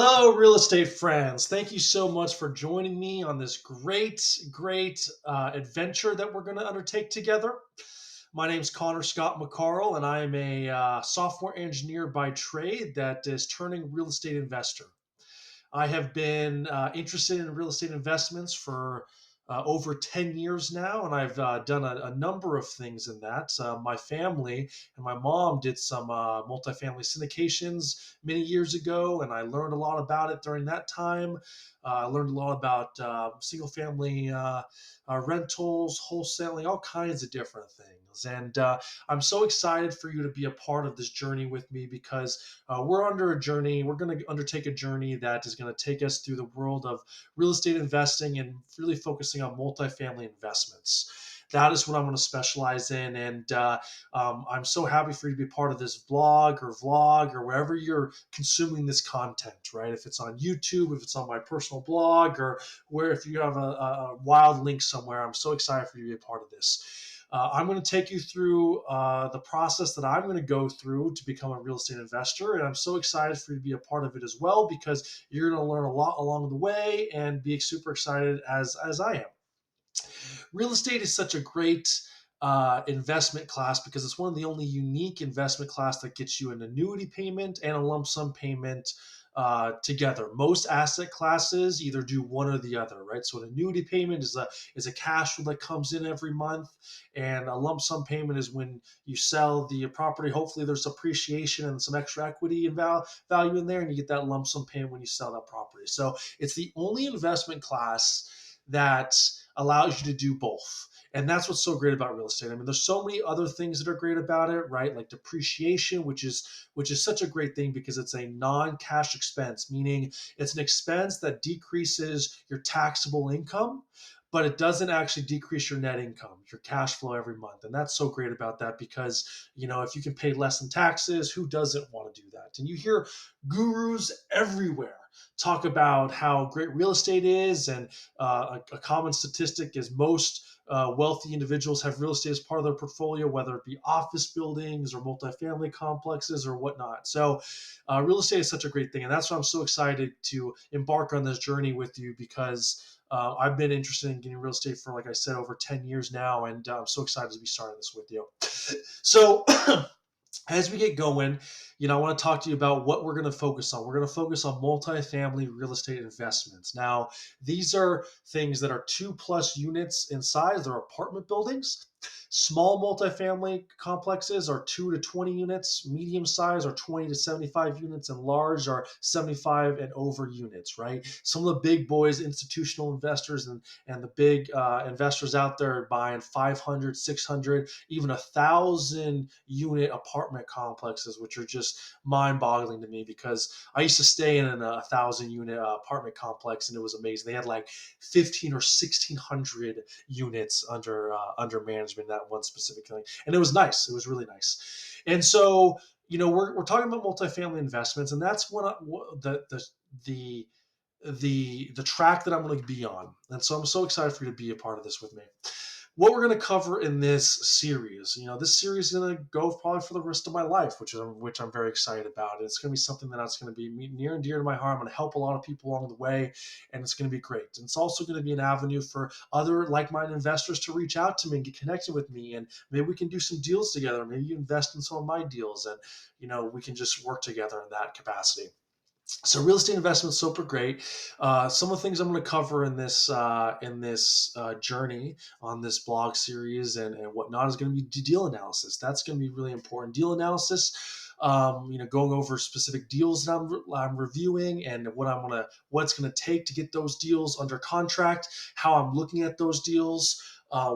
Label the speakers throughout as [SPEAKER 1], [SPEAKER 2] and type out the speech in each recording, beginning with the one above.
[SPEAKER 1] Hello, real estate friends. Thank you so much for joining me on this great adventure that we're going to undertake together. My name is Connor Scott McCarl, and I am a software engineer by trade that is turning real estate investor. I have been interested in real estate investments for over 10 years now, and I've done a number of things in that. My family and my mom did some multifamily syndications many years ago, and I learned a lot about it during that time. I learned a lot about single family rentals, wholesaling, all kinds of different things. And I'm so excited for you to be a part of this journey with me because we're under a journey. We're going to undertake a journey that is going to take us through the world of real estate investing and really focusing on multifamily investments. That is what I'm going to specialize in. And I'm so happy for you to be part of this blog or vlog or wherever you're consuming this content, right? If it's on YouTube, if it's on my personal blog, or where if you have a wild link somewhere, I'm so excited for you to be a part of this. I'm going to take you through the process that I'm going to go through to become a real estate investor. And I'm so excited for you to be a part of it as well because you're going to learn a lot along the way and be super excited as I am. Real estate is such a great investment class because it's one of the only unique investment class that gets you an annuity payment and a lump sum payment together. Most asset classes either do one or the other, right? So an annuity payment is a cash flow that comes in every month, and a lump sum payment is when you sell the property. Hopefully, there's appreciation and some extra equity and value in there, and you get that lump sum payment when you sell that property. So it's the only investment class that allows you to do both. And that's what's so great about real estate. I mean, there's so many other things that are great about it, right? Like depreciation, which is such a great thing because it's a non-cash expense, meaning it's an expense that decreases your taxable income, but it doesn't actually decrease your net income, your cash flow every month. And that's so great about that because, if you can pay less in taxes, who doesn't want to do that? And you hear gurus everywhere talk about how great real estate is. And a common statistic is most wealthy individuals have real estate as part of their portfolio, whether it be office buildings or multifamily complexes or whatnot. So, real estate is such a great thing. And that's why I'm so excited to embark on this journey with you because I've been interested in getting real estate for, like I said, over 10 years now. And I'm so excited to be starting this with you. So, as we get going, I want to talk to you about what we're going to focus on. We're going to focus on multifamily real estate investments. Now, these are things that are 2+ units in size. They're apartment buildings. Small multifamily complexes are 2 to 20 units. Medium size are 20 to 75 units, and large are 75 and over units. Right. Some of the big boys, institutional investors, and the big investors out there are buying 500, 600, even 1,000 unit apartment complexes, which are just mind-boggling to me because I used to stay in a 1,000 unit apartment complex, and it was amazing. They had like 15 or 1,600 units under management in that one specific thing, and it was nice. It was really nice. And so, we're talking about multifamily investments, and that's the the track that I'm going to be on. And so I'm so excited for you to be a part of this with me. What we're going to cover in this series, this series is going to go probably for the rest of my life, which I'm very excited about. And it's going to be something that's going to be near and dear to my heart. I'm going to help a lot of people along the way, and it's going to be great. And it's also going to be an avenue for other like-minded investors to reach out to me and get connected with me, and maybe we can do some deals together. Maybe you invest in some of my deals, and we can just work together in that capacity. So real estate investment is super great. Some of the things I'm going to cover in this journey on this blog series and whatnot is going to be deal analysis. That's going to be really important. Deal analysis. Going over specific deals that I'm reviewing and what's going to take to get those deals under contract. How I'm looking at those deals.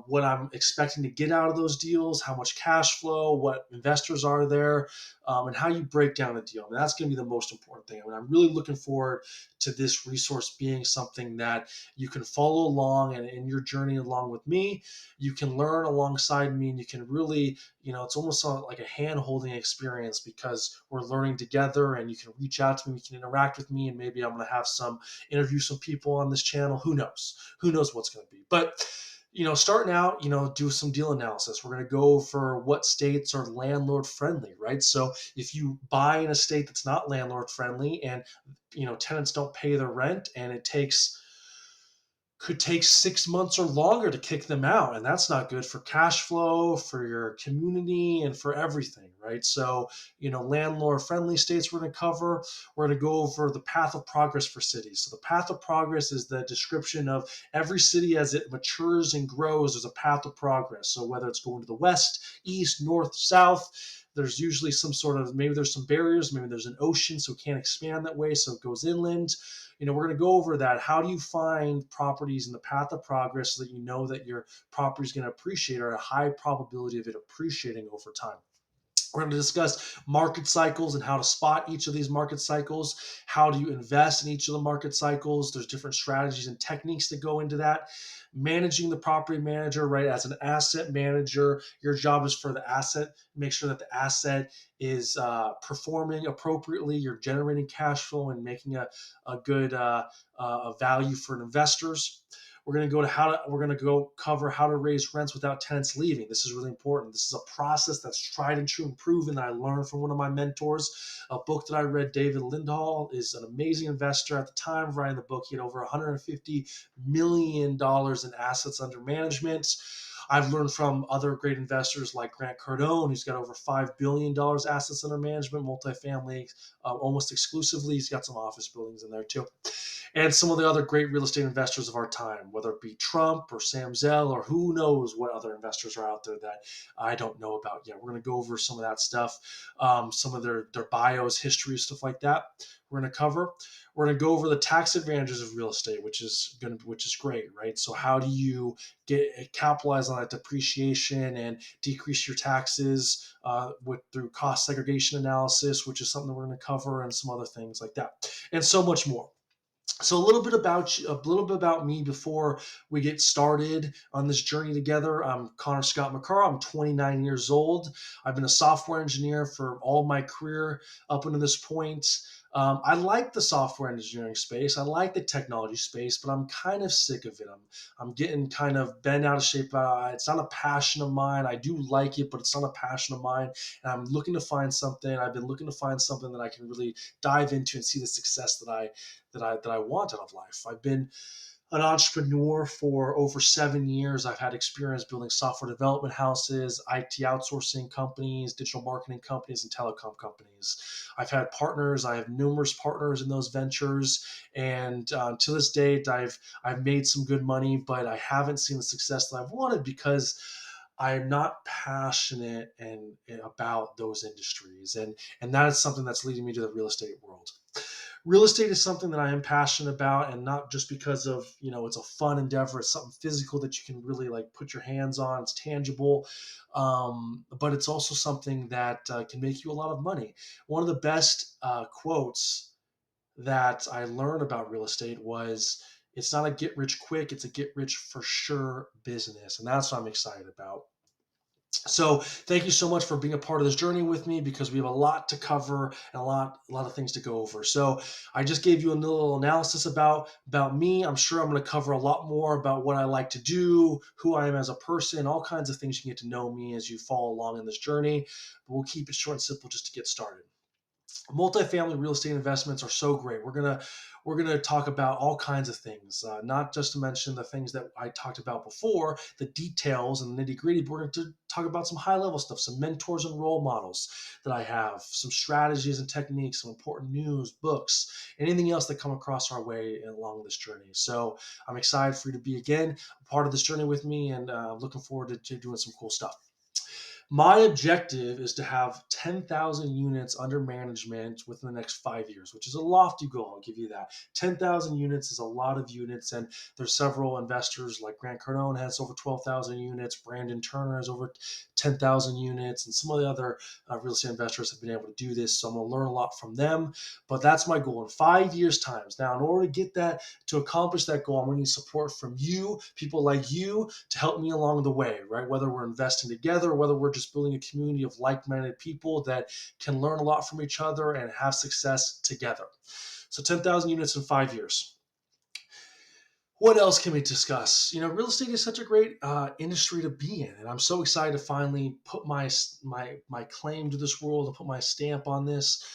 [SPEAKER 1] What I'm expecting to get out of those deals, how much cash flow, what investors are there, and how you break down a deal. I mean, that's going to be the most important thing. I mean, I'm really looking forward to this resource being something that you can follow along and in your journey along with me. You can learn alongside me, and you can really, it's almost like a hand-holding experience because we're learning together, and you can reach out to me, you can interact with me, and maybe I'm going to have interview some people on this channel. Who knows? Who knows what's going to be? But Starting out, do some deal analysis. We're going to go for what states are landlord friendly, right? So if you buy in a state that's not landlord friendly, and tenants don't pay their rent, and it could take 6 months or longer to kick them out. And that's not good for cash flow, for your community, and for everything, right? So, landlord friendly states we're going to cover. We're going to go over the path of progress for cities. So, the path of progress is the description of every city as it matures and grows. There's a path of progress. So, whether it's going to the west, east, north, south, there's usually some sort of, maybe there's some barriers, maybe there's an ocean, so it can't expand that way, so it goes inland. We're going to go over that. How do you find properties in the path of progress so that you know that your property is going to appreciate, or a high probability of it appreciating over time? We're going to discuss market cycles and how to spot each of these market cycles. How do you invest in each of the market cycles? There's different strategies and techniques that go into that. Managing the property manager, right? As an asset manager, your job is for the asset. Make sure that the asset is performing appropriately. You're generating cash flow and making a good value for investors. We're going to go cover how to raise rents without tenants leaving. This is really important. This is a process that's tried and true and proven that I learned from one of my mentors. A book that I read, David Lindall, is an amazing investor. At the time of writing the book, he had over $150 million in assets under management. I've learned from other great investors like Grant Cardone, who's got over $5 billion assets under management, multifamily, almost exclusively. He's got some office buildings in there too, and some of the other great real estate investors of our time, whether it be Trump or Sam Zell or who knows what other investors are out there that I don't know about yet. We're going to go over some of that stuff, some of their bios, history, stuff like that. We're going to cover. We're going to go over the tax advantages of real estate, which is great, right? So how do you capitalize on that depreciation and decrease your taxes through cost segregation analysis, which is something we're going to cover, and some other things like that, and so much more. So a little bit about me before we get started on this journey together. I'm Connor Scott McCarr. I'm 29 years old. I've been a software engineer for all my career up until this point. I like the software engineering space. I like the technology space, but I'm kind of sick of it. I'm getting kind of bent out of shape. It's not a passion of mine. I do like it, but it's not a passion of mine. And I'm looking to find something. I've been looking to find something that I can really dive into and see the success that I want out of life. I've been an entrepreneur for over 7 years. I've had experience building software development houses, IT outsourcing companies, digital marketing companies, and telecom companies. I've had partners. I have numerous partners in those ventures, and to this date, I've made some good money, but I haven't seen the success that I've wanted because I'm not passionate and about those industries, and that is something that's leading me to the real estate world. Real estate is something that I am passionate about, and not just because of it's a fun endeavor. It's something physical that you can really like put your hands on. It's tangible, but it's also something that can make you a lot of money. One of the best quotes that I learned about real estate was, "It's not a get rich quick; it's a get rich for sure business," and that's what I'm excited about. So thank you so much for being a part of this journey with me, because we have a lot to cover and a lot of things to go over. So I just gave you a little analysis about me. I'm sure I'm going to cover a lot more about what I like to do, who I am as a person, all kinds of things. You can get to know me as you follow along in this journey. But we'll keep it short and simple just to get started. Multifamily real estate investments are so great. We're gonna talk about all kinds of things, not just to mention the things that I talked about before, the details and the nitty gritty. But we're going to talk about some high level stuff, some mentors and role models that I have, some strategies and techniques, some important news, books, anything else that come across our way along this journey. So I'm excited for you to be again a part of this journey with me, and looking forward to doing some cool stuff. My objective is to have 10,000 units under management within the next 5 years, which is a lofty goal. I'll give you that. 10,000 units is a lot of units, and there's several investors like Grant Cardone has over 12,000 units. Brandon Turner has over 10,000 units, and some of the other real estate investors have been able to do this. So I'm going to learn a lot from them. But that's my goal in 5 years' times. Now, in order to get that, to accomplish that goal, I'm going to need support from you, people like you, to help me along the way, right? Whether we're investing together, or whether we're just building a community of like-minded people that can learn a lot from each other and have success together. So 10,000 units in 5 years. What else can we discuss? Real estate is such a great industry to be in, and I'm so excited to finally put my claim to this world and put my stamp on this,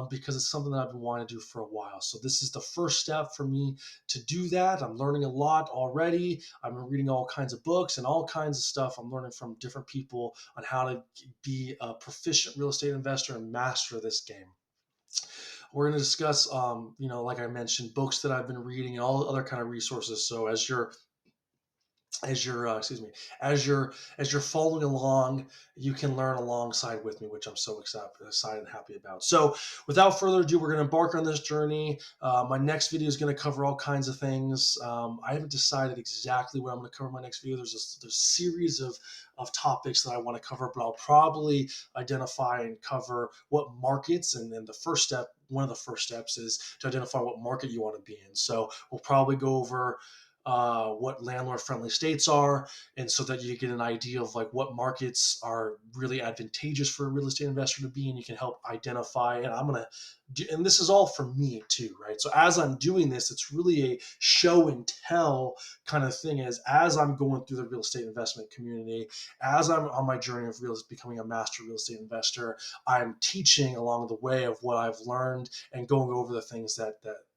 [SPEAKER 1] because it's something that I've been wanting to do for a while. So this is the first step for me to do that. I'm learning a lot already. I've been reading all kinds of books and all kinds of stuff. I'm learning from different people on how to be a proficient real estate investor and master this game. We're going to discuss, like I mentioned, books that I've been reading and all the other kind of resources. So excuse me, as you're following along, you can learn alongside with me, which I'm so excited and happy about. So without further ado, we're going to embark on this journey. My next video is going to cover all kinds of things. I haven't decided exactly what I'm going to cover in my next video. There's a series of topics that I want to cover, but I'll probably identify and cover what markets, and then one of the first steps is to identify what market you want to be in. So we'll probably go over what landlord friendly states are, and so that you get an idea of like what markets are really advantageous for a real estate investor to be in. You can help identify, and I'm going to do, and this is all for me too, right? So as I'm doing this, it's really a show and tell kind of thing, as I'm going through the real estate investment community, as I'm on my journey of becoming a master real estate investor. I'm teaching along the way of what I've learned and going over the things that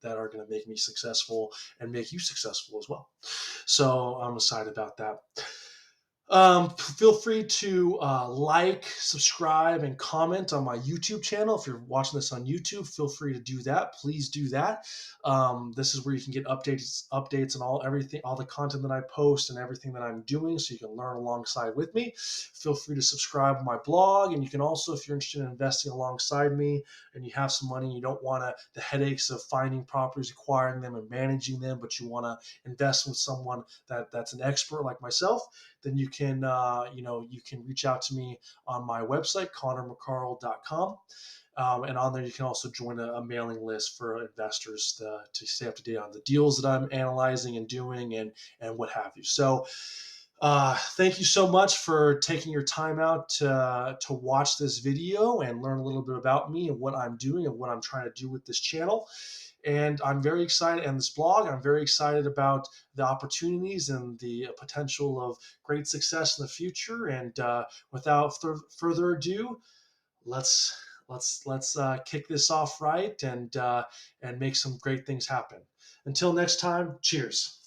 [SPEAKER 1] are going to make me successful and make you successful as well. So I'm excited about that. Feel free to subscribe, and comment on my YouTube channel. If you're watching this on YouTube, feel free to do that. Please do that. This is where you can get updates on all the content that I post and everything that I'm doing, so you can learn alongside with me. Feel free to subscribe to my blog, and you can also, if you're interested in investing alongside me, and you have some money, and you don't want the headaches of finding properties, acquiring them, and managing them, but you want to invest with someone that's an expert like myself, then you can reach out to me on my website, connormccarl.com. And on there, you can also join a mailing list for investors to stay up to date on the deals that I'm analyzing and doing, and what have you. So thank you so much for taking your time out to watch this video and learn a little bit about me and what I'm doing and what I'm trying to do with this channel. And I'm very excited, and this blog, I'm very excited about the opportunities and the potential of great success in the future. And without further ado, let's kick this off right, and make some great things happen. Until next time, cheers.